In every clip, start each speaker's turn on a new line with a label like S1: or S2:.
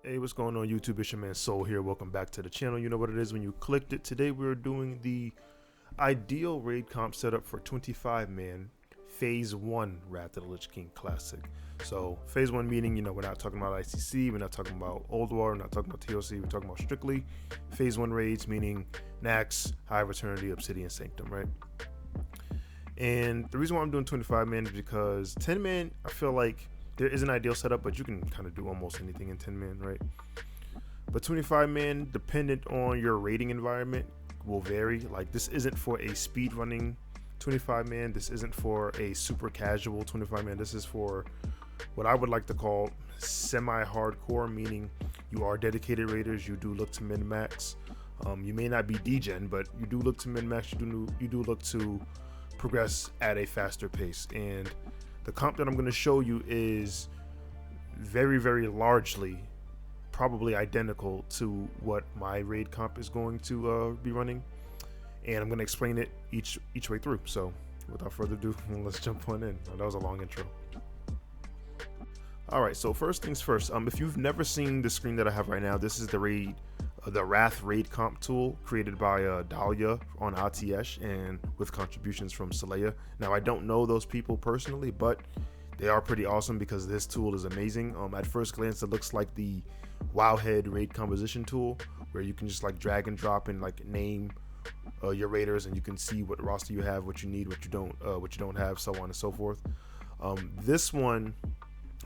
S1: Hey, what's going on YouTube? It's your man Soul here. Welcome back to the channel. You know what it is when you clicked it. Today we're doing the ideal raid comp setup for 25-man Phase 1 Wrath of the Lich King Classic. So Phase 1 meaning, we're not talking about ICC, we're not talking about Old War, we're not talking about TLC, we're talking about strictly Phase 1 raids, meaning Nax, High of Eternity, Obsidian Sanctum, right? And the reason why I'm doing 25-man is because 10-man, I feel like there is an ideal setup, but you can kind of do almost anything in 10-man, right? But 25-man, dependent on your raiding environment, will vary. Like, this isn't for a speed running 25-man. This isn't for a super casual 25-man. This is for what I would like to call semi-hardcore, meaning you are dedicated raiders. You do look to min-max. You may not be degen, but you do look to min-max. You do look to progress at a faster pace. And the comp that I'm going to show you is very, very largely probably identical to what my raid comp is going to be running, and I'm going to explain it each way through. So without further ado, let's jump on in. That was a long intro. All right, so first things first, if you've never seen the screen that I have right now, this is the Wrath raid comp tool created by Dahlia on ATS and with contributions from Saleya. Now, I don't know those people personally, but they are pretty awesome because this tool is amazing. At first glance, it looks like the Wowhead raid composition tool, where you can just like drag and drop and like name your raiders, and you can see what roster you have, what you need, what you don't have, so on and so forth. This one,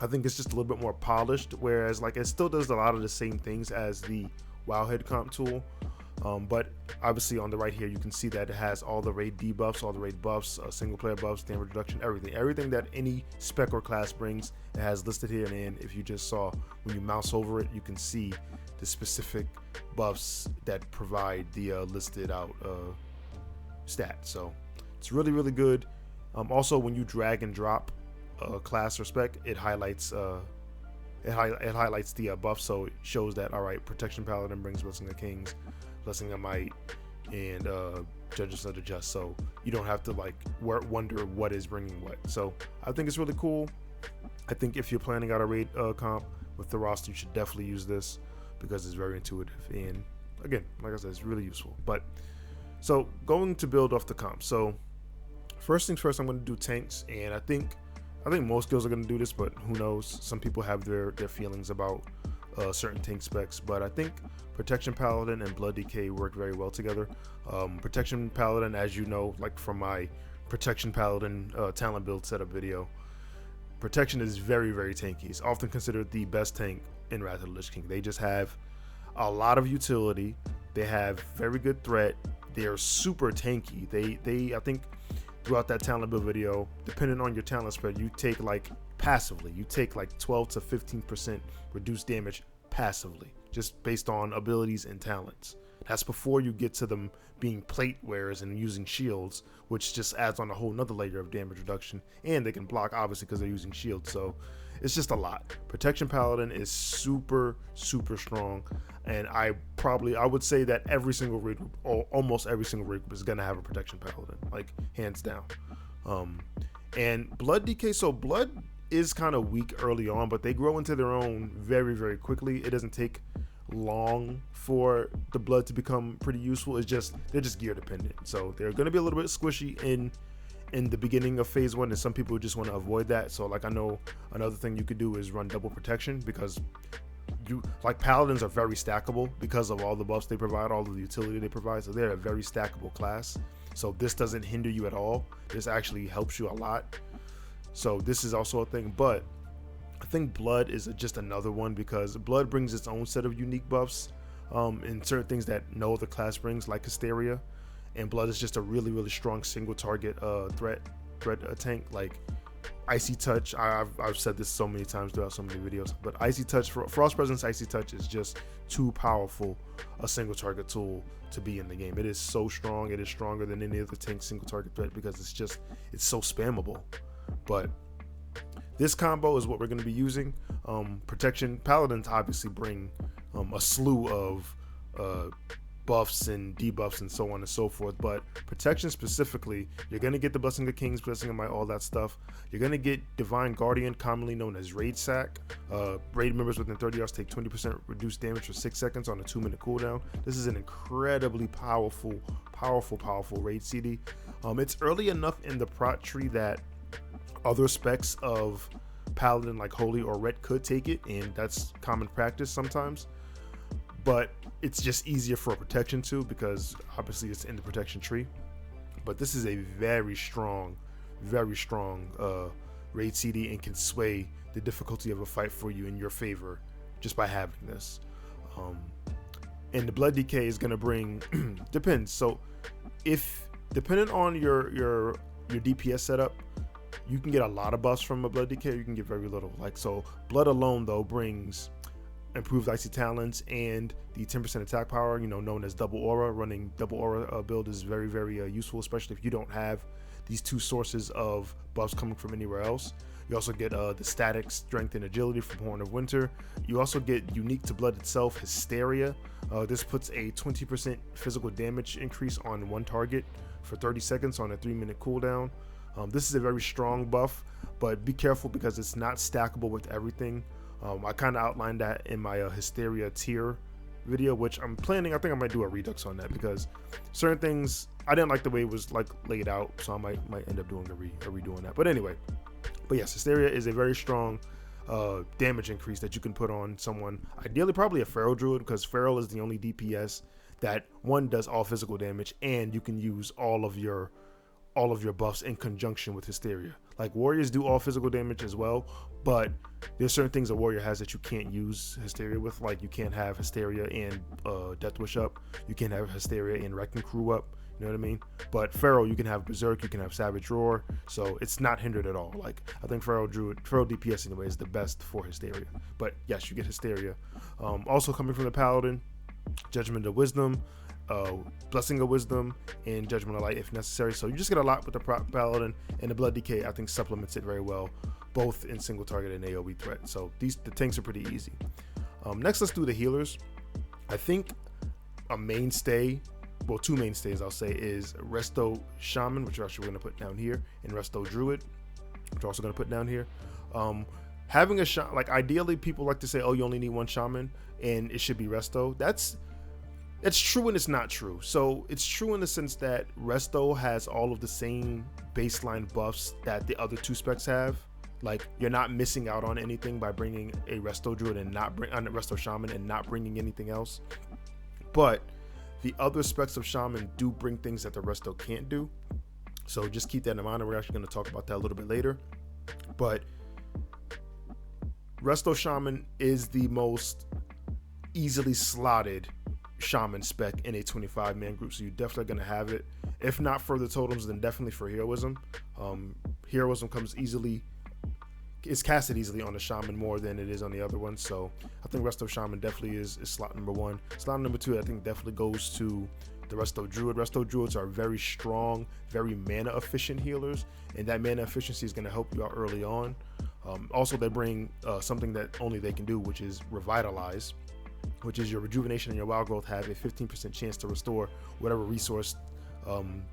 S1: I think it's just a little bit more polished, whereas like it still does a lot of the same things as the Wowhead comp tool, but obviously on the right here you can see that it has all the raid debuffs, all the raid buffs, single player buffs, damage reduction, everything that any spec or class brings, it has listed here. And if you just saw, when you mouse over it, you can see the specific buffs that provide the listed out stat. So it's really, really good. Also, when you drag and drop a class or spec, it highlights the buff, so it shows that, all right, Protection Paladin brings Blessing of Kings, Blessing of Might, and Judges of the Just, so you don't have to like wonder what is bringing what. So I think it's really cool. I think if you're planning out a raid comp with the roster, you should definitely use this because it's very intuitive, and again, like I said, it's really useful. But so going to build off the comp, so first things first, I'm going to do tanks, and I think most guilds are going to do this, but who knows? Some people have their feelings about certain tank specs, but I think Protection Paladin and Blood DK work very well together. Protection Paladin, as you know, like from my Protection Paladin talent build setup video, Protection is very, very tanky. It's often considered the best tank in Wrath of the Lich King. They just have a lot of utility. They have very good threat. They're super tanky. I think throughout that talent build video, depending on your talent spread, you take like passively, you take like 12 to 15% reduced damage passively, just based on abilities and talents. That's before you get to them being plate wearers and using shields, which just adds on a whole nother layer of damage reduction. And they can block, obviously, because they're using shields. So it's just a lot. Protection Paladin is super, super strong. And I would say that every single raid group, or almost every single raid group, is going to have a Protection Paladin, like hands down. And Blood DK, so Blood is kind of weak early on, but they grow into their own very, very quickly. It doesn't take long for the Blood to become pretty useful. It's just, they're just gear dependent, so they're going to be a little bit squishy in the beginning of phase 1, and some people just want to avoid that. So like, I know another thing you could do is run double protection, because paladins are very stackable because of all the buffs they provide, all of the utility they provide. So they're a very stackable class, so this doesn't hinder you at all. This actually helps you a lot. So this is also a thing. But I think Blood is just another one, because Blood brings its own set of unique buffs and certain things that no other class brings, like Hysteria. And Blood is just a really, really strong single target threat tank. Like Icy Touch, I've said this so many times throughout so many videos, but Icy Touch, Frost Presence Icy Touch is just too powerful a single target tool to be in the game. It is so strong. It is stronger than any other tank single target threat, because it's so spammable. But this combo is what we're going to be using. Protection Paladins obviously bring a slew of buffs and debuffs and so on and so forth. But protection specifically, you're going to get the Blessing of Kings, Blessing of Might, all that stuff. You're going to get Divine Guardian, commonly known as Raid Sack. Raid members within 30 yards take 20% reduced damage for 6 seconds on a 2-minute cooldown. This is an incredibly powerful raid CD. It's early enough in the prot tree that other specs of Paladin like Holy or Ret could take it, and that's common practice sometimes. But it's just easier for a protection too, because obviously it's in the protection tree. But this is a very strong raid CD and can sway the difficulty of a fight for you in your favor just by having this. And the Blood Decay is going to bring depends. So if depending on your DPS setup, you can get a lot of buffs from a Blood Decay, you can get very little. Like, so Blood alone though brings improved Icy Talons and the 10% attack power, known as Double Aura. Running Double Aura build is very useful, especially if you don't have these two sources of buffs coming from anywhere else. You also get the static strength and agility from Horn of Winter. You also get, unique to Blood itself, Hysteria. This puts a 20% physical damage increase on one target for 30 seconds on a 3-minute cooldown. This is a very strong buff, but be careful because it's not stackable with everything. I kind of outlined that in my Hysteria tier video, which I think I might do a redux on that, because certain things I didn't like the way it was laid out, so I might end up doing a redo on that. But anyway, yes, Hysteria is a very strong damage increase that you can put on someone, ideally probably a Feral Druid, because Feral is the only DPS that does all physical damage, and you can use all of your buffs in conjunction with Hysteria. Like, Warriors do all physical damage as well, but there's certain things a Warrior has that you can't use Hysteria with. Like, you can't have Hysteria and Death Wish up. You can't have Hysteria and Wrecking Crew up. You know what I mean? But Feral, you can have Berserk, you can have Savage Roar, so it's not hindered at all. Like, I think Feral DPS anyway is the best for Hysteria. But yes, you get Hysteria. Also coming from the Paladin, Judgment of Wisdom, Blessing of Wisdom, and Judgment of Light if necessary. So you just get a lot with the Paladin, and the Blood Decay I think supplements it very well, both in single target and AoE threat. So the tanks are pretty easy. Next, let's do the healers. I think a mainstay, well, two mainstays I'll say, is Resto Shaman, which we're actually going to put down here, and Resto Druid, which we're also going to put down here. Having a shaman, like, ideally people like to say, oh, you only need one shaman and it should be Resto. It's true and it's not true. So it's true in the sense that Resto has all of the same baseline buffs that the other two specs have. Like, you're not missing out on anything by bringing a Resto Druid and not bring on a Resto Shaman and not bringing anything else. But the other specs of Shaman do bring things that the Resto can't do. So just keep that in mind, and we're actually going to talk about that a little bit later. But Resto Shaman is the most easily slotted Shaman spec in a 25-man group, so you're definitely going to have it. If not for the totems, then definitely for Heroism. Heroism is casted easily on the Shaman more than it is on the other ones, so I think Resto Shaman definitely is slot number 1. Slot number 2 I think definitely goes to the Resto Druid. Resto Druids are very strong, very mana efficient healers, and that mana efficiency is going to help you out early on. Also, they bring something that only they can do, which is Revitalize, which is your rejuvenation and your wild growth have a 15% chance to restore whatever resource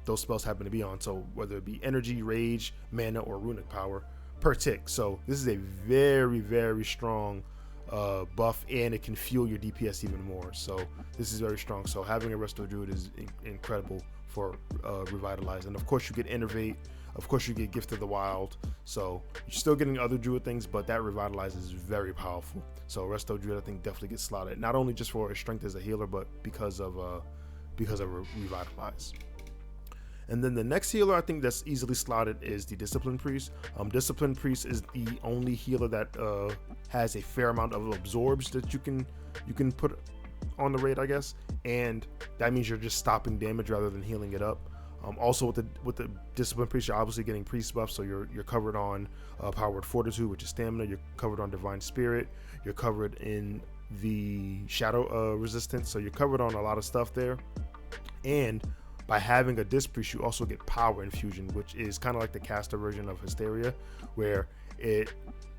S1: those spells happen to be on. So whether it be energy, rage, mana, or runic power per tick. So this is a very strong buff, and it can fuel your DPS even more. So this is very strong. So having a Resto Druid is incredible for Revitalize. And of course you get Innervate. Of course you get Gift of the Wild. So you're still getting other Druid things, but that Revitalize is very powerful. So Resto Druid I think definitely gets slotted, not only just for its strength as a healer, but because of Revitalize. And then the next healer I think that's easily slotted is the Discipline Priest. Discipline Priest is the only healer that has a fair amount of absorbs that you can put on the raid, I guess, and that means you're just stopping damage rather than healing it up. Also with the Discipline Priest, you're obviously getting priest buff, so you're covered on Powered Fortitude, which is stamina. You're covered on Divine Spirit. You're covered in the Shadow resistance, so you're covered on a lot of stuff there. And by having a Disc Priest, you also get Power Infusion, which is kind of like the caster version of Hysteria, where It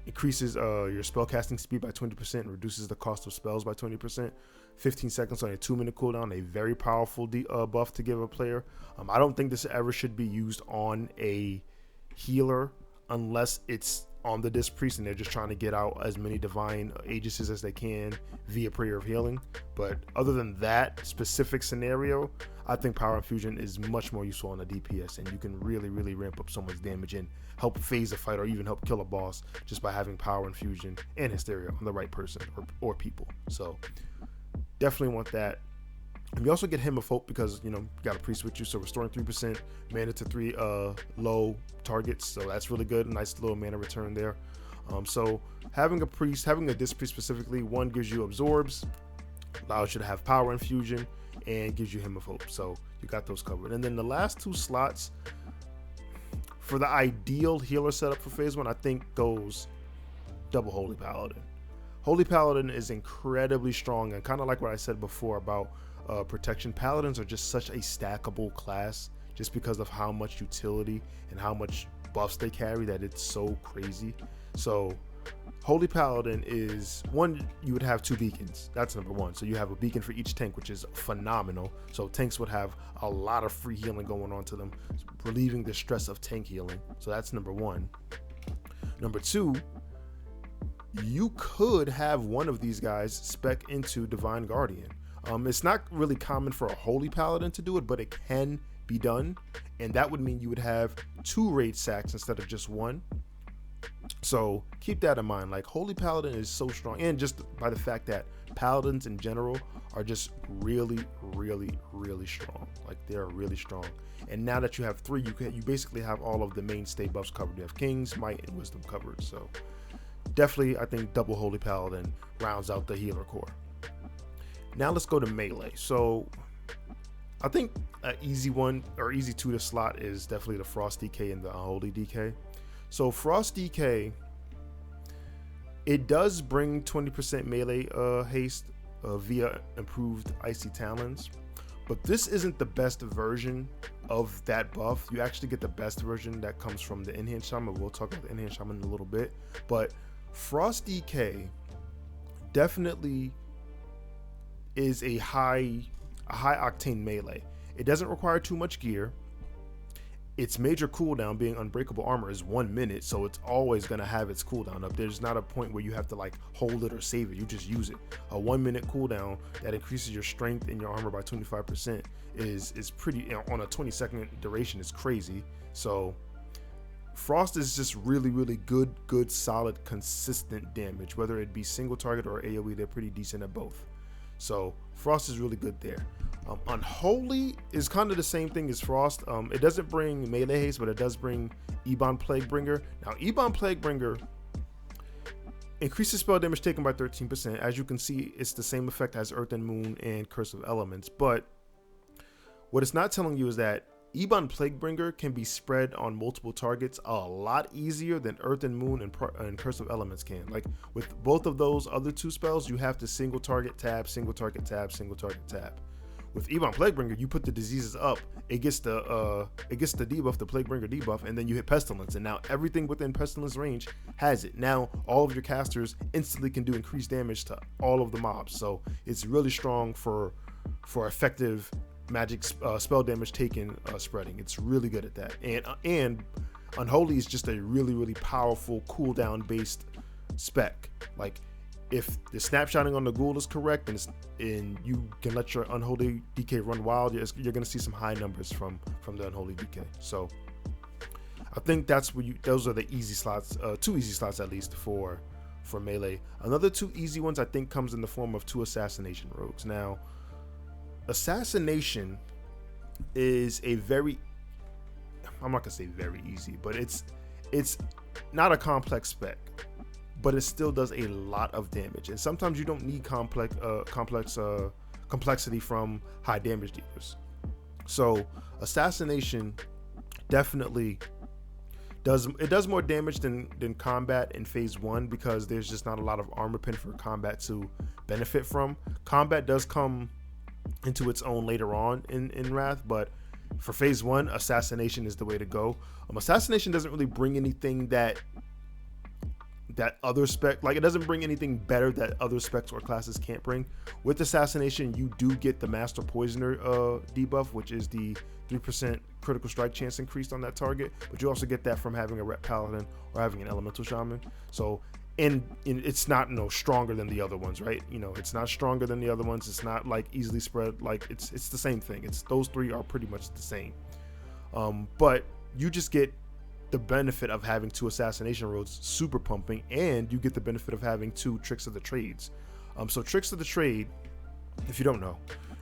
S1: increases your spellcasting speed by 20% and reduces the cost of spells by 20%. 15 seconds on a 2-minute cooldown, a very powerful buff to give a player. I don't think this ever should be used on a healer unless it's on the Disc Priest and they're just trying to get out as many divine agencies as they can via Prayer of Healing. But other than that specific scenario, I think Power Infusion is much more useful on a DPS, and you can really, really ramp up someone's damage and help phase a fight or even help kill a boss just by having Power Infusion and Hysteria on the right person or people. So definitely want that. And we also get Hymn of Hope because, you got a priest with you, so restoring 3% mana to 3 low targets, so that's really good. A nice little mana return there. So having a Disc Priest specifically, one gives you absorbs, allows you to have Power Infusion, and gives you Hymn of Hope. So you got those covered. And then the last 2 slots for the ideal healer setup for phase 1, I think goes double Holy Paladin. Holy Paladin is incredibly strong, and kind of like what I said before about protection. Paladins are just such a stackable class just because of how much utility and how much buffs they carry that it's so crazy. So Holy Paladin is one, you would have 2 beacons. That's number 1. So you have a beacon for each tank, which is phenomenal. So tanks would have a lot of free healing going on to them, relieving the stress of tank healing. So that's number 1. Number 2, you could have one of these guys spec into Divine Guardian. It's not really common for a Holy Paladin to do it, but it can be done, and that would mean you would have 2 raid sacks instead of just 1. So keep that in mind. Like, Holy Paladin is so strong, and just by the fact that Paladins in general are just really, really, really strong. Like, they're really strong. And now that you have 3, you basically have all of the mainstay buffs covered. You have Kings, Might, and Wisdom covered. So definitely, I think double Holy Paladin rounds out the healer core. Now let's go to melee. So I think an easy one or easy 2 to slot is definitely the Frost DK and the Unholy DK. So Frost DK, it does bring 20% melee haste via improved Icy Talons, but this isn't the best version of that buff. You actually get the best version that comes from the Enhanced Shaman. We'll talk about the Enhanced Shaman in a little bit, but Frost DK definitely is a high octane melee. It doesn't require too much gear. Its major cooldown, being unbreakable armor, is 1 minute, so it's always going to have its cooldown up. There's not a point where you have to like hold it or save it. You just use it. A 1 minute cooldown that increases your strength and your armor by 25% is pretty, on a 20-second duration, is crazy. So Frost is just really, really good, solid, consistent damage. Whether it be single target or AoE, they're pretty decent at both. So Frost is really good there. Unholy is kind of the same thing as Frost. It doesn't bring melee haste, but it does bring Ebon Plaguebringer. Now, Ebon Plaguebringer increases spell damage taken by 13%. As you can see, it's the same effect as Earth and Moon and Curse of Elements. But what it's not telling you is that Ebon Plaguebringer can be spread on multiple targets a lot easier than Earth and Moon and Curse of Elements can. Like, with both of those other 2 spells, you have to single target tab, single target tab, single target tab. With Ebon Plaguebringer, you put the diseases up, it gets the debuff, the Plaguebringer debuff, and then you hit Pestilence, and now everything within Pestilence range has it. Now all of your casters instantly can do increased damage to all of the mobs, so it's really strong for effective magic spell damage taken spreading. It's really good at that. And Unholy is just a really, really powerful cooldown based spec. Like, if the snapshotting on the ghoul is correct and you can let your Unholy DK run wild, you're going to see some high numbers from the Unholy DK. So I think those are the easy slots, 2 easy slots at least for melee. Another 2 easy ones I think comes in the form of 2 Assassination Rogues. Now, Assassination is a very, I'm not gonna say very easy, but it's not a complex spec, but it still does a lot of damage. And sometimes you don't need complexity from high damage dealers. So Assassination definitely does more damage than combat in phase 1 because there's just not a lot of armor pen for combat to benefit from. Combat does come into its own later on in Wrath, but for phase 1, Assassination is the way to go. Assassination doesn't really bring anything that that other spec, like it doesn't bring anything better that other specs or classes can't bring. With Assassination, you do get the Master Poisoner debuff, which is the 3% critical strike chance increased on that target, but you also get that from having a Rep Paladin or having an Elemental Shaman. So and it's not stronger than the other ones, right? It's not stronger than the other ones. It's not like easily spread. Like it's the same thing. It's those three are pretty much the same. But you just get the benefit of having 2 Assassination roads super pumping, and you get the benefit of having 2 Tricks of the Trades. So Tricks of the Trade, if you don't know,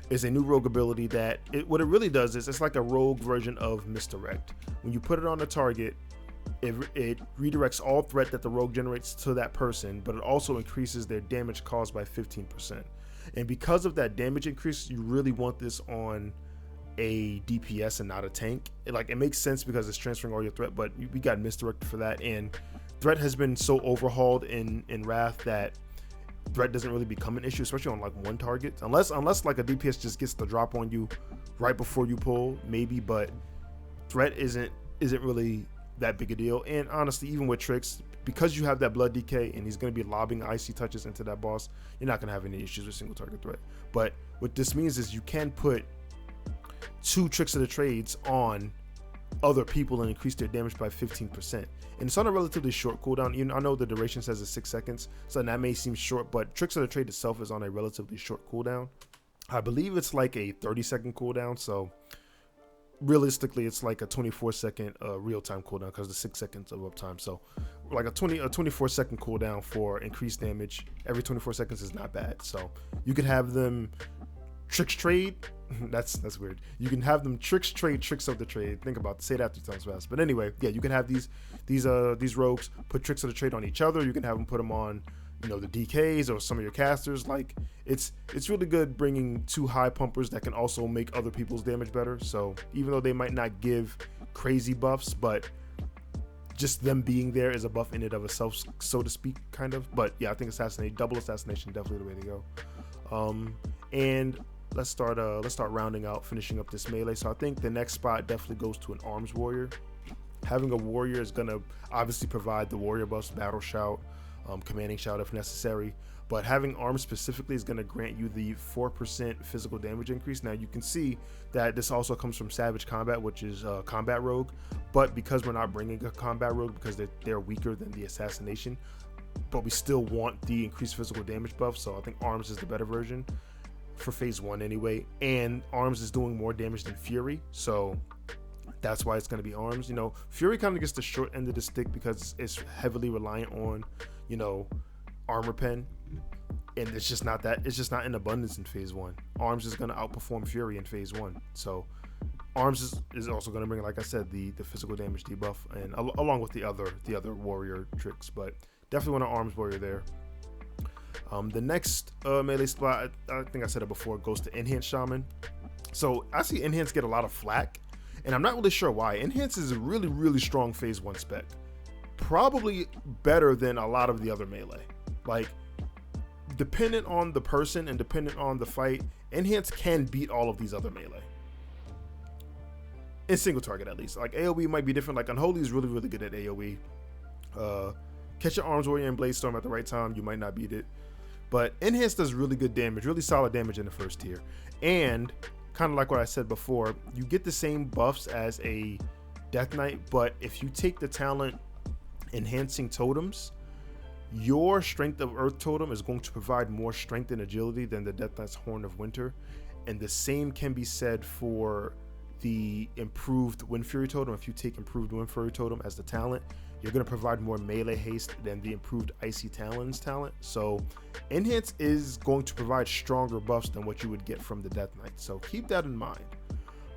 S1: is a new rogue ability that what it really does is it's like a rogue version of Misdirect. When you put it on a target, it redirects all threat that the rogue generates to that person, but it also increases their damage caused by 15%. And because of that damage increase, you really want this on a DPS and not a tank. It makes sense because it's transferring all your threat, but we got misdirected for that, and threat has been so overhauled in Wrath that threat doesn't really become an issue, especially on like one target, unless like a DPS just gets the drop on you right before you pull, maybe, but threat isn't really that big a deal. And honestly, even with tricks, because you have that blood decay and he's going to be lobbing icy touches into that boss, you're not going to have any issues with single target threat. But what this means is you can put 2 Tricks of the Trades on other people and increase their damage by 15%, and it's on a relatively short cooldown. I know the duration says it's 6 seconds, so that may seem short, but Tricks of the Trade itself is on a relatively short cooldown. I believe it's like a 30-second cooldown, so realistically it's like a 24-second real-time cooldown because the 6 seconds of uptime. So like a 24-second cooldown for increased damage every 24 seconds is not bad. So you could have them Tricks Trade. That's weird. You can have them Tricks Trade, Tricks of the Trade. Think about it. Say that 3 times fast. But anyway, yeah, you can have these rogues put Tricks of the Trade on each other. You can have them put them on the DKs or some of your casters. Like it's really good bringing 2 high pumpers that can also make other people's damage better. So even though they might not give crazy buffs, but just them being there is a buff in and of itself, so to speak, kind of. But yeah, I think double assassination definitely the way to go. And let's start rounding out, finishing up this melee. So I think the next spot definitely goes to an arms warrior. Having a warrior is gonna obviously provide the warrior buffs, battle shout, commanding shout if necessary, but having arms specifically is gonna grant you the 4% physical damage increase. Now you can see that this also comes from Savage Combat, which is combat rogue, but because we're not bringing a combat rogue because they're weaker than the assassination, but we still want the increased physical damage buff, so I think arms is the better version for phase 1 anyway. And arms is doing more damage than Fury, so that's why it's going to be arms. Fury kind of gets the short end of the stick because it's heavily reliant on armor pen, and it's just not in abundance in phase 1. Arms is going to outperform Fury in phase 1, so arms is also going to bring, like I said, the physical damage debuff, and along with the other warrior tricks. But definitely want an arms warrior there. The next melee spot, I think I said it before, goes to Enhanced Shaman. So I see Enhance get a lot of flack, and I'm not really sure why. Enhance is a really, really strong phase 1 spec. Probably better than a lot of the other melee. Like, dependent on the person and dependent on the fight, Enhance can beat all of these other melee. In single target, at least. Like, AoE might be different. Like, Unholy is really, really good at AoE. Catch your arms warrior and blade storm at the right time, you might not beat it. But Enhance does really good damage, really solid damage in the first tier. And kind of like what I said before, you get the same buffs as a Death Knight, but if you take the talent Enhancing Totems, your Strength of Earth totem is going to provide more strength and agility than the Death Knight's Horn of Winter. And the same can be said for the improved Wind Fury totem. If you take improved Wind Fury totem as the talent, you're going to provide more melee haste than the improved Icy Talons talent. So Enhance is going to provide stronger buffs than what you would get from the Death Knight. So keep that in mind.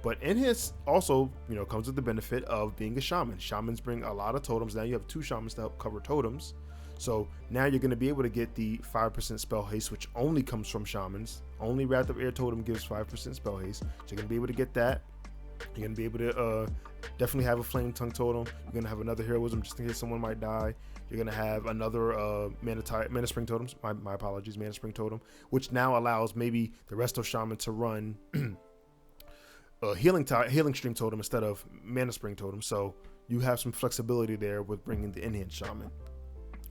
S1: But Enhance also, comes with the benefit of being a shaman. Shamans bring a lot of totems. Now you have 2 shamans to help cover totems. So now you're going to be able to get the 5% spell haste, which only comes from shamans. Only Wrath of Air totem gives 5% spell haste. So you're going to be able to get that. You're going to be able to definitely have a Flame Tongue totem. You're going to have another Heroism just in case someone might die. You're going to have another Mana Spring totems. My apologies, Mana Spring totem, which now allows maybe the Resto Shaman to run Healing Stream totem instead of Mana Spring totem. So you have some flexibility there with bringing the Enhanced Shaman.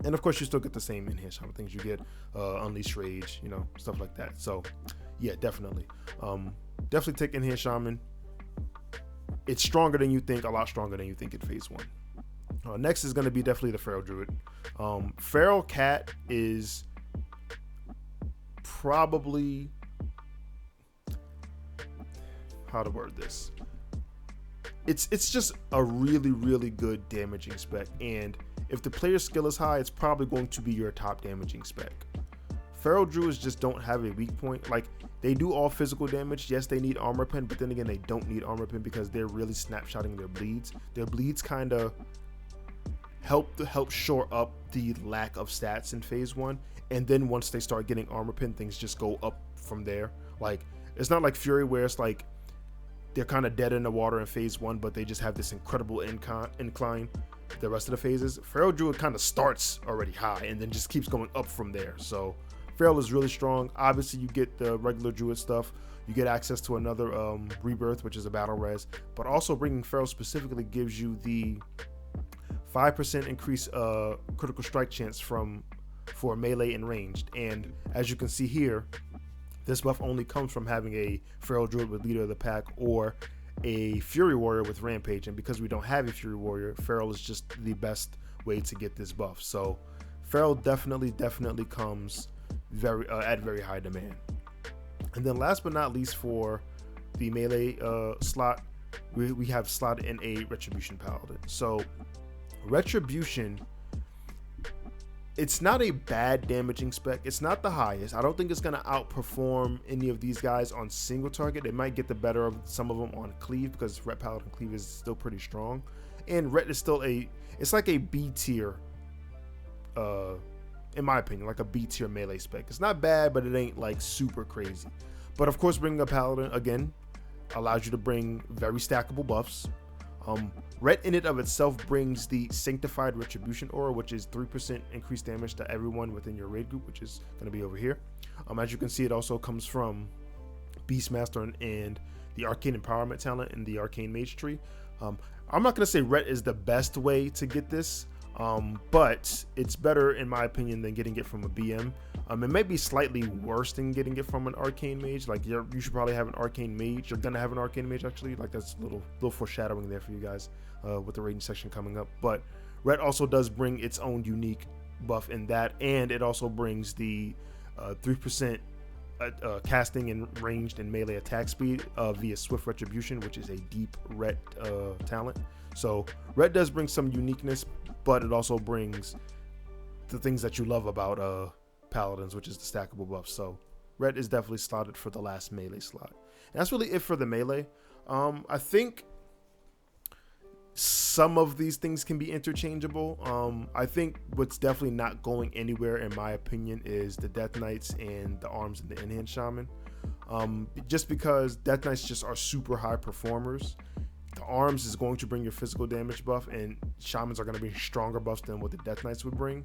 S1: And of course, you still get the same enhanced shaman things you get, unleash rage, you know, stuff like that. So yeah, definitely take enhanced shaman. It's stronger than you think, a lot stronger than you think in phase 1. Next is going to be definitely the feral druid. Feral cat is probably, how to word this, it's just a really good damaging spec, and if the player's skill is high, it's probably going to be your top damaging spec. Feral druids just don't have a weak point. Like, they do all physical damage. Yes, they need armor pen, but then again, they don't need armor pen because they're really snapshotting their bleeds. Their bleeds kind of help shore up the lack of stats in phase 1, and then once they start getting armor pen, things just go up from there. Like, it's not like Fury where it's like they're kind of dead in the water in phase 1, but they just have this incredible incline the rest of the phases. Feral druid kind of starts already high and then just keeps going up from there. So feral is really strong. Obviously, you get the regular druid stuff. You get access to another rebirth, which is a battle res, but also bringing feral specifically gives you the 5% increase critical strike chance for melee and ranged. And as you can see here, this buff only comes from having a feral druid with leader of the pack or a fury warrior with rampage, and because we don't have a fury warrior, feral is just the best way to get this buff. So feral definitely comes at very high demand. And then last but not least, for the melee slot, we have slotted in a retribution paladin. So retribution, it's not a bad damaging spec. It's not the highest. I don't think it's going to outperform any of these guys on single target. It might get the better of some of them on cleave because Ret Paladin cleave is still pretty strong. And Ret is still it's like a B tier, in my opinion, like a B tier melee spec. It's not bad, but it ain't like super crazy. But of course, bringing a Paladin, again, allows you to bring very stackable buffs. Ret in it of itself brings the Sanctified Retribution Aura, which is 3% increased damage to everyone within your raid group, which is going to be over here. As you can see, it also comes from Beastmaster and the Arcane Empowerment talent in the Arcane Mage tree. I'm not going to say Ret is the best way to get this, but it's better, in my opinion, than getting it from a BM. It may be slightly worse than getting it from an Arcane Mage. Like, you should probably have an Arcane Mage. You're going to have an Arcane Mage, actually. Like, that's a little foreshadowing there for you guys with the rating section coming up. But Ret also does bring its own unique buff in that, and it also brings the 3% casting and ranged and melee attack speed via Swift Retribution, which is a deep Ret talent. So Ret does bring some uniqueness, but it also brings the things that you love about Paladins, which is the stackable buffs. So Ret is definitely slotted for the last melee slot. And that's really it for the melee. I think some of these things can be interchangeable. I think what's definitely not going anywhere, in my opinion, is the Death Knights and the arms and the enhanced shaman. Just because Death Knights just are super high performers. The arms is going to bring your physical damage buff, and shamans are going to bring stronger buffs than what the Death Knights would bring.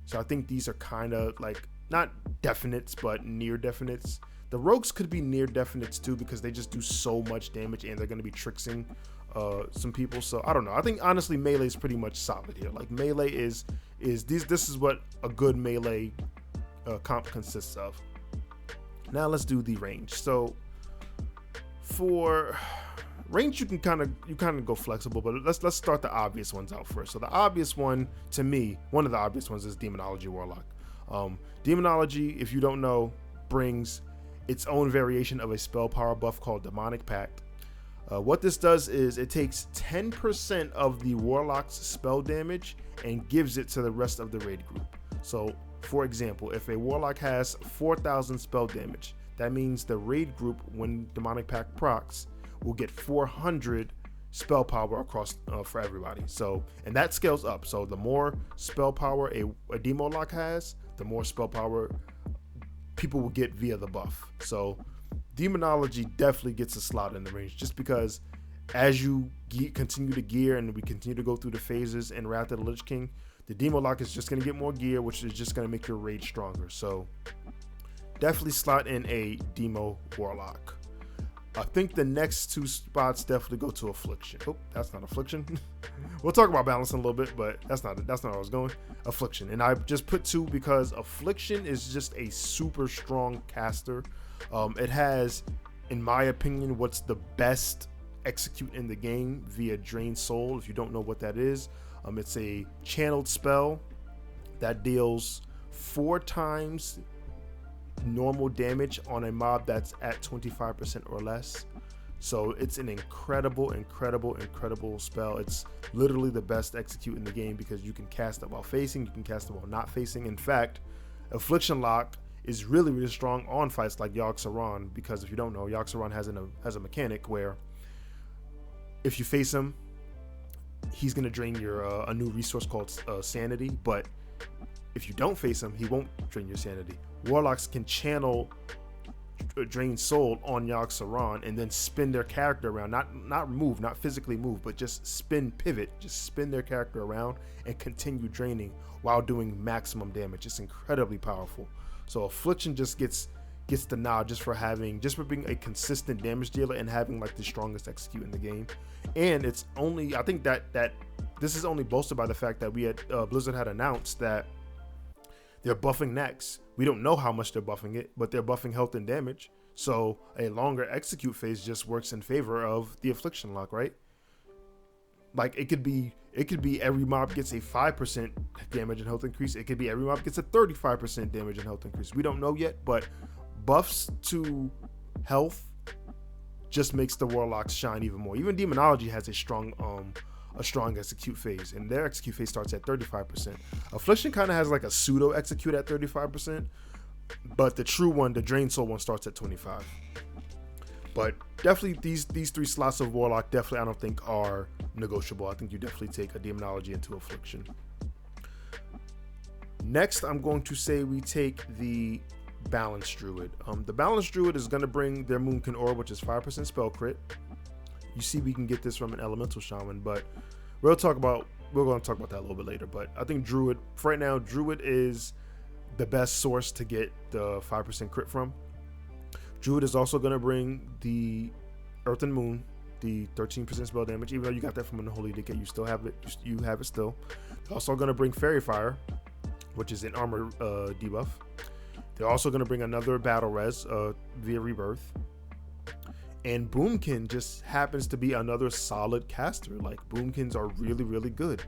S1: So I think these are kind of like not definites, but near definites. The rogues could be near definites too, because they just do so much damage and they're going to be tricksing some people. So I don't know. I think honestly melee is pretty much solid here. Like, melee is this is what a good melee comp consists of. Now let's do the range. So for range, you kind of go flexible, but let's start the obvious ones out first. So the obvious one, to me, one of the obvious ones, is Demonology Warlock. Demonology, if you don't know, brings its own variation of a spell power buff called Demonic Pact. What this does is it takes 10% of the Warlock's spell damage and gives it to the rest of the raid group. So, for example, if a Warlock has 4,000 spell damage, that means the raid group, when Demonic Pact procs, will get 400 spell power across for everybody. So, and that scales up. So the more spell power a Demo Lock has, the more spell power people will get via the buff. So Demonology definitely gets a slot in the range, just because as you continue to gear and we continue to go through the phases in Wrath of the Lich King, the Demo Lock is just going to get more gear, which is just going to make your raid stronger. So definitely slot in a Demo Warlock. I think the next two spots definitely go to Affliction. Oh, that's not Affliction. We'll talk about balance in a little bit, but that's not where I was going. Affliction, and I just put 2 because Affliction is just a super strong caster. It has, in my opinion, what's the best execute in the game via Drain Soul. If you don't know what that is, it's a channeled spell that deals 4 times normal damage on a mob that's at 25% or less. So it's an incredible spell. It's literally the best execute in the game because you can cast it while facing, you can cast it while not facing. In fact, Affliction Lock is really strong on fights like Yogg-Saron, because if you don't know, Yogg-Saron has a mechanic where if you face him, he's gonna drain your a new resource called Sanity, but if you don't face him, he won't drain your Sanity. Warlocks can channel Drain Soul on Yogg-Saron and then spin their character around, not physically move, but just pivot, spin their character around and continue draining while doing maximum damage. It's incredibly powerful. So Affliction just gets the nod just for being a consistent damage dealer and having like the strongest execute in the game. And it's only, I think that this is only boasted by the fact that Blizzard had announced that they're buffing next. We don't know how much they're buffing it, but they're buffing health and damage. So a longer execute phase just works in favor of the Affliction Lock, right? Like it could be every mob gets a 5% damage and health increase. It could be every mob gets a 35% damage and health increase. We don't know yet, but buffs to health just makes the Warlocks shine even more. Even Demonology has a strong execute phase, and their execute phase starts at 35%. Affliction kind of has like a pseudo execute at 35%, but the true one, the Drain Soul one, starts at 25%. But definitely these 3 slots of Warlock definitely I don't think are negotiable. I think you definitely take a Demonology into Affliction. Next, I'm going to say we take the Balanced Druid. The Balanced Druid is going to bring their Moonkin Orb, which is 5% spell crit. You see, we can get this from an Elemental Shaman, but we're going to talk about that a little bit later. But I think Druid, for right now, Druid is the best source to get the 5% crit from. Druid is also going to bring the Earth and Moon, the 13% spell damage. Even though you got that from an Unholy Decay, you still have it. You have it still. They're also going to bring Fairy Fire, which is an armor debuff. They're also going to bring another Battle Res via Rebirth. And Boomkin just happens to be another solid caster. Like, Boomkins are really good.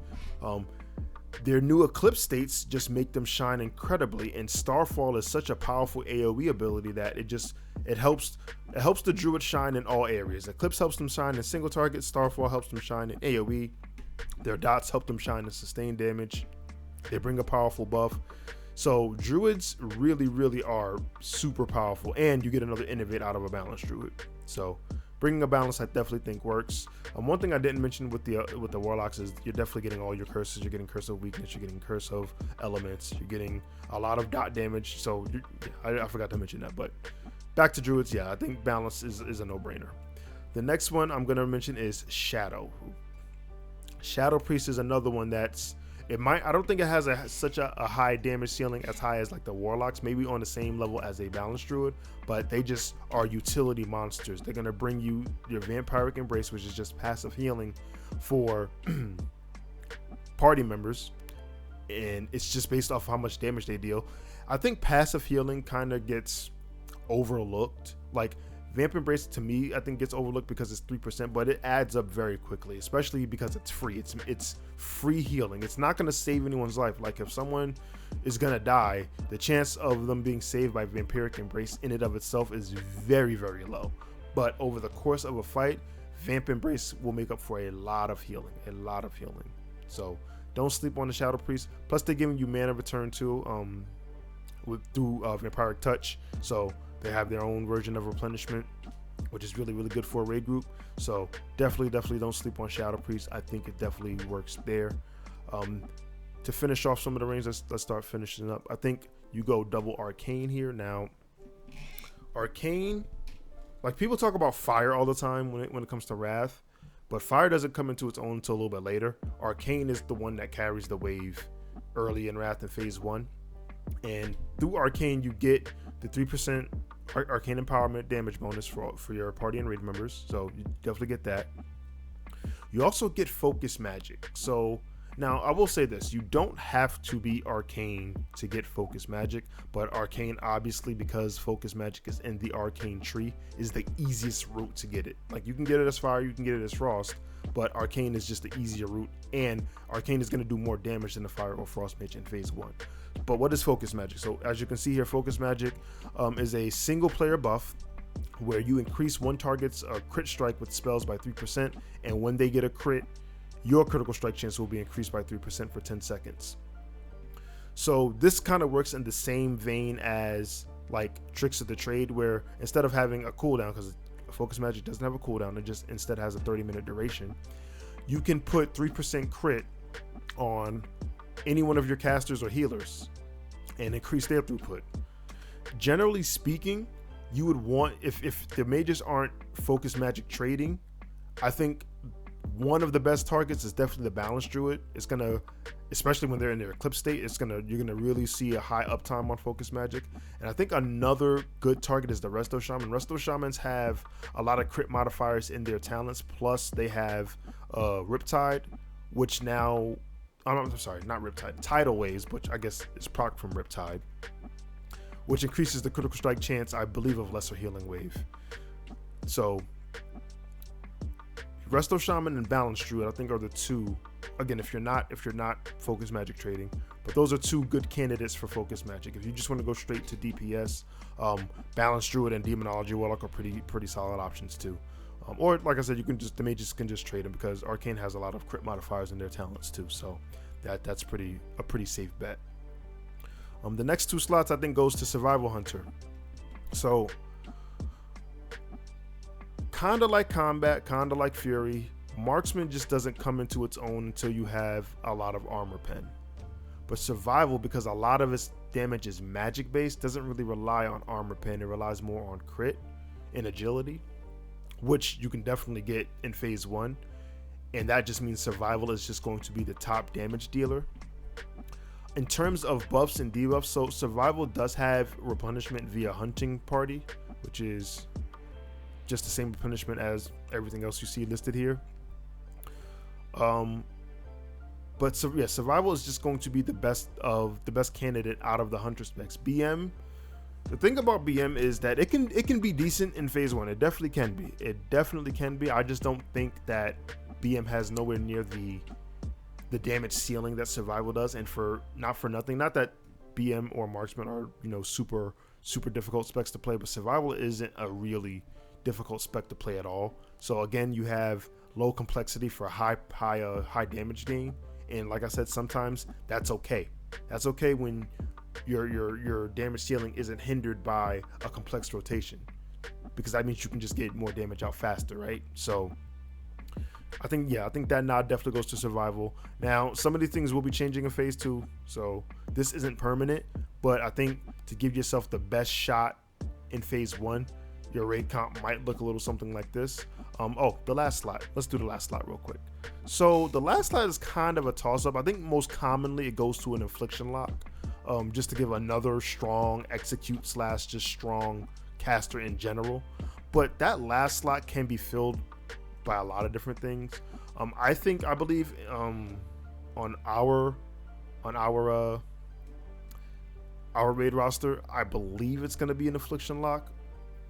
S1: Their new Eclipse states just make them shine incredibly, and Starfall is such a powerful AoE ability that it helps the Druid shine in all areas. Eclipse helps them shine in single target, Starfall helps them shine in AoE. Their dots help them shine in sustained damage. They bring a powerful buff. So Druids really are super powerful, and you get another innovate out of a Balanced Druid. So bringing a balance, I definitely think works. One thing I didn't mention with the Warlocks is you're definitely getting all your curses. You're getting Curse of Weakness, you're getting Curse of Elements, you're getting a lot of dot damage. So I forgot to mention that. But back to Druids, yeah, I think balance is a no-brainer. The next one I'm going to mention is Shadow. Shadow Priest is another one that's, I don't think it has such a high damage ceiling as high as like the Warlocks, maybe on the same level as a Balanced Druid, but they just are utility monsters. They're going to bring you your Vampiric Embrace, which is just passive healing for party members, and it's just based off how much damage they deal. I think passive healing kind of gets overlooked. Like, Vamp Embrace, to me, I think gets overlooked because it's 3%, but it adds up very quickly, especially because it's free. It's free healing. It's not going to save anyone's life. Like, if someone is going to die, the chance of them being saved by Vampiric Embrace in and of itself is very low. But over the course of a fight, Vamp Embrace will make up for a lot of healing. So don't sleep on the Shadow Priest. Plus, they're giving you mana return too, through Vampiric Touch. So they have their own version of replenishment, which is really good for a raid group. So definitely don't sleep on Shadow Priest. I think it definitely works there. To finish off some of the range, let's start finishing up. I think you go double Arcane here. Now, Arcane, like, people talk about Fire all the time when it comes to Wrath, but Fire doesn't come into its own until a little bit later. Arcane is the one that carries the wave early in Wrath in phase 1. And through Arcane, you get the 3% arcane empowerment damage bonus for your party and raid members, so you definitely get that. You also get focus magic. So now I will say this, you don't have to be arcane to get focus magic, but arcane, obviously, because focus magic is in the arcane tree, is the easiest route to get it. Like, you can get it as fire, you can get it as frost, but arcane is just the easier route, and arcane is going to do more damage than the fire or frost mage in phase 1. But what is focus magic? So as you can see here, focus magic is a single player buff where you increase one target's crit strike with spells by 3%, and when they get a crit, your critical strike chance will be increased by 3% for 10 seconds. So this kind of works in the same vein as like Tricks of the Trade, where instead of having a cooldown, because focus magic doesn't have a cooldown, it just instead has a 30-minute duration, you can put 3% crit on any one of your casters or healers and increase their throughput. Generally speaking, you would want, if the mages aren't focus magic trading, I think one of the best targets is definitely the Balance Druid. It's gonna, especially when they're in their eclipse state, you're gonna really see a high uptime on focus magic. And I think another good target is the Resto Shaman. Resto Shamans have a lot of crit modifiers in their talents, plus they have Riptide, which now, I'm sorry, not Riptide, Tidal Waves, which I guess is proc from Riptide, which increases the critical strike chance, I believe, of Lesser Healing Wave. So Resto Shaman and Balance Druid, I think, are the two. Again, if you're not focus magic trading, but those are two good candidates for focus magic. If you just want to go straight to DPS, Balance Druid and Demonology Warlock are pretty solid options too. Or like I said, the mages can just trade them, because Arcane has a lot of crit modifiers in their talents too. So that's a pretty safe bet. The next two slots I think goes to Survival Hunter. So kind of like Combat, kind of like Fury, Marksman just doesn't come into its own until you have a lot of armor pen. But Survival, because a lot of its damage is magic based, doesn't really rely on armor pen. It relies more on crit and agility, which you can definitely get in phase 1. And that just means Survival is just going to be the top damage dealer. In terms of buffs and debuffs, so Survival does have replenishment via Hunting Party, which is just the same replenishment as everything else you see listed here. But Survival is just going to be the best candidate out of the Hunter specs. BM, the thing about BM is that it can be decent in phase 1. It definitely can be. I just don't think that BM has nowhere near the damage ceiling that Survival does. And not for nothing, not that BM or Marksman are super difficult specs to play, but Survival isn't a really difficult spec to play at all. So again, you have low complexity for high damage gain, and like I said, sometimes that's okay. That's okay when your damage ceiling isn't hindered by a complex rotation, because that means you can just get more damage out faster, right? So I think that nod definitely goes to Survival. Now, some of these things will be changing in phase 2, so this isn't permanent, but I think to give yourself the best shot in phase 1, your raid comp might look a little something like this. The last slot. Let's do the last slot real quick. So the last slot is kind of a toss-up. I think most commonly it goes to an Infliction Lock, just to give another strong execute / just strong caster in general. But that last slot can be filled by a lot of different things. I believe on our raid roster, I believe it's going to be an Affliction Lock.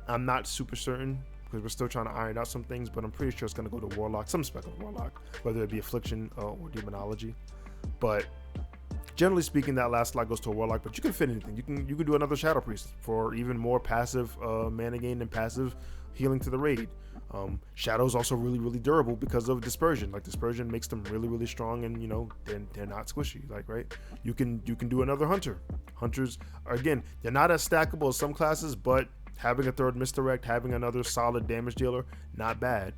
S1: I'm not super certain, because we're still trying to iron out some things, but I'm pretty sure it's going to go to Warlock, some spec of Warlock, whether it be Affliction or Demonology. But generally speaking, that last slot goes to a Warlock, but you can fit anything. You can do another Shadow Priest for even more passive mana gain and passive healing to the raid. Shadow's also really durable because of Dispersion. Like, Dispersion makes them really strong, and they're not squishy, like, right? You can do another Hunter. Hunters, again, they're not as stackable as some classes, but having a third Misdirect, having another solid damage dealer, not bad.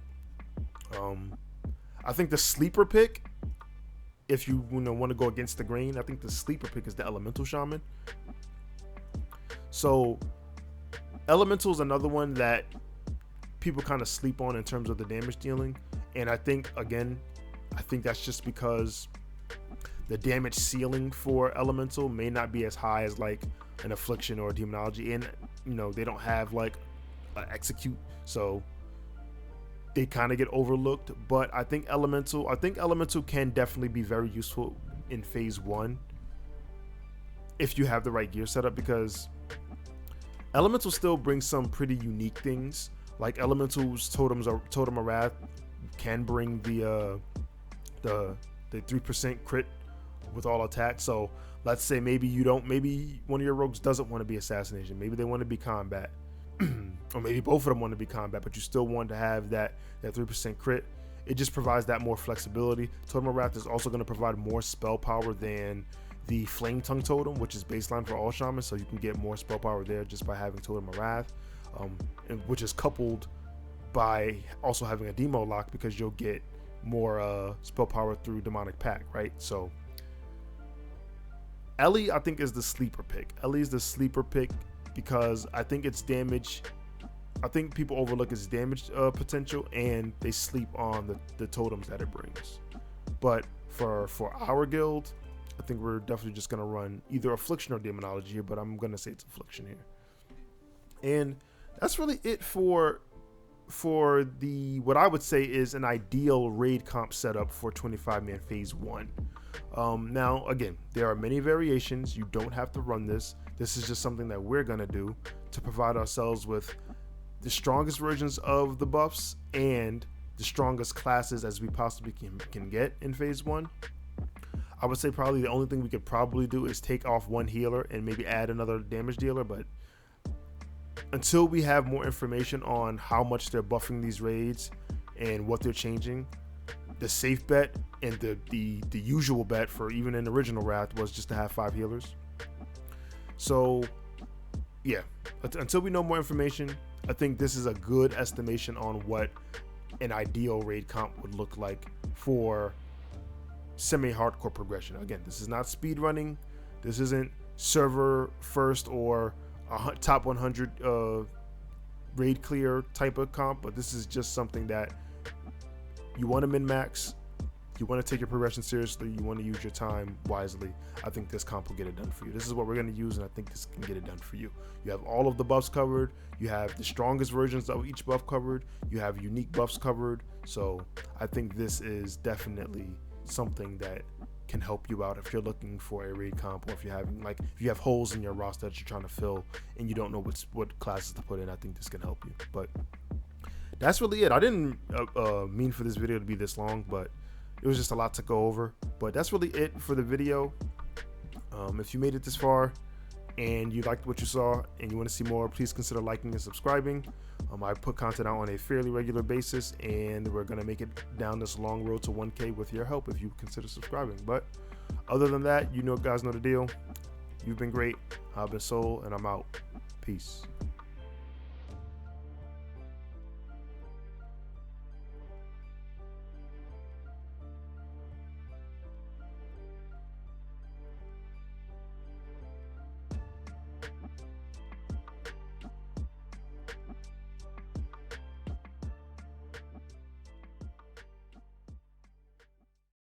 S1: I think the sleeper pick, if you want to go against the grain, I think the sleeper pick is the Elemental Shaman. So Elemental is another one that people kind of sleep on in terms of the damage dealing, and I think that's just because the damage ceiling for Elemental may not be as high as like an Affliction or a Demonology. And they don't have like execute, so they kind of get overlooked. But I think elemental can definitely be very useful in phase 1 if you have the right gear setup, because elemental still brings some pretty unique things. Like elemental's totem of wrath can bring the 3% crit with all attacks. So let's say maybe one of your rogues doesn't want to be assassination, maybe they want to be combat, or maybe both of them want to be combat, but you still want to have that 3% crit. It just provides that more flexibility. Totem of Wrath is also going to provide more spell power than the Flame Tongue Totem, which is baseline for all shamans, so you can get more spell power there just by having Totem of Wrath, which is coupled by also having a demo lock, because you'll get more spell power through Demonic Pact, right? So Ellie, I think, is the sleeper pick. Ellie's the sleeper pick because I think its damage, I think people overlook its damage potential, and they sleep on the totems that it brings. But for our guild, I think we're definitely just going to run either Affliction or Demonology here, but I'm going to say it's Affliction here. And that's really it for the, what I would say is an ideal raid comp setup for 25-man phase 1. Now, again, there are many variations. You don't have to run this. This is just something that we're going to do to provide ourselves with the strongest versions of the buffs and the strongest classes as we possibly can get in phase 1. I would say probably the only thing we could probably do is take off one healer and maybe add another damage dealer, but until we have more information on how much they're buffing these raids and what they're changing, the safe bet and the usual bet for even an original Wrath was just to have 5 healers. So yeah, until we know more information, I think this is a good estimation on what an ideal raid comp would look like for semi-hardcore progression. Again, this is not speed running. This isn't server first or a top 100 raid clear type of comp, but this is just something that you want to min-max, you want to take your progression seriously, you want to use your time wisely. I think this comp will get it done for you. This is what we're going to use, and I think this can get it done for you. You have all of the buffs covered, you have the strongest versions of each buff covered, you have unique buffs covered, so I think this is definitely something that can help you out if you're looking for a raid comp, or if you're having, like, if you have holes in your roster that you're trying to fill and you don't know what classes to put in. I think this can help you. But that's really it. I didn't mean for this video to be this long, but it was just a lot to go over. But that's really it for the video. If you made it this far and you liked what you saw and you want to see more, please consider liking and subscribing. I put content out on a fairly regular basis, and we're going to make it down this long road to 1K with your help if you consider subscribing. But other than that, you guys know the deal. You've been great. I've been Soul, and I'm out. Peace.